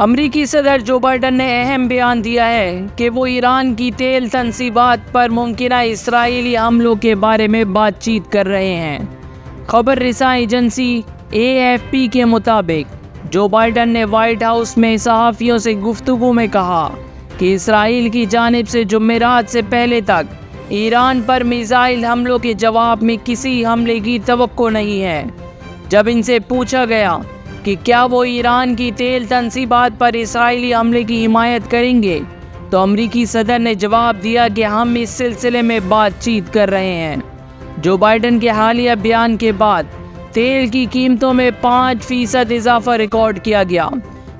امریکی صدر Joe Biden نے اہم بیان دیا ہے کہ وہ ایران کی تیل تنصیبات پر ممکنہ اسرائیلی حملوں کے بارے میں بات چیت کر رہے ہیں۔ خبر رساں ایجنسی AFP کے مطابق جو بائیڈن نے وائٹ ہاؤس میں صحافیوں سے گفتگو میں کہا کہ اسرائیل کی جانب سے جمعرات سے پہلے تک ایران پر میزائل حملوں کے جواب میں کسی حملے کی توقع نہیں ہے۔ جب ان سے پوچھا گیا کہ کیا وہ ایران کی تیل تنصیبات پر اسرائیلی حملے کی حمایت کریں گے، تو امریکی صدر نے جواب دیا کہ ہم اس سلسلے میں بات چیت کر رہے ہیں۔ جو بائیڈن کے حالیہ بیان کے بعد تیل کی قیمتوں میں 5% اضافہ ریکارڈ کیا گیا۔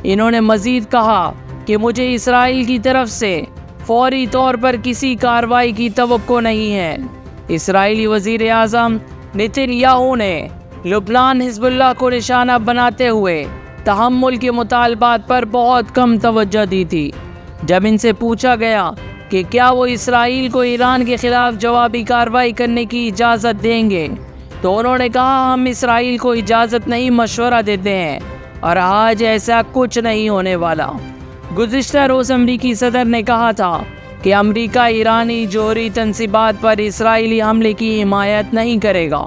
انہوں نے مزید کہا کہ مجھے اسرائیل کی طرف سے فوری طور پر کسی کارروائی کی توقع نہیں ہے۔ اسرائیلی وزیر اعظم نیتن یاہو نے لبنان حزب اللہ کو نشانہ بناتے ہوئے تحمل کے مطالبات پر بہت کم توجہ دی تھی۔ جب ان سے پوچھا گیا کہ کیا وہ اسرائیل کو ایران کے خلاف جوابی کارروائی کرنے کی اجازت دیں گے، تو انہوں نے کہا ہم اسرائیل کو اجازت نہیں مشورہ دیتے ہیں اور آج ایسا کچھ نہیں ہونے والا۔ گزشتہ روز امریکی صدر نے کہا تھا کہ امریکہ ایرانی جوہری تنصیبات پر اسرائیلی حملے کی حمایت نہیں کرے گا۔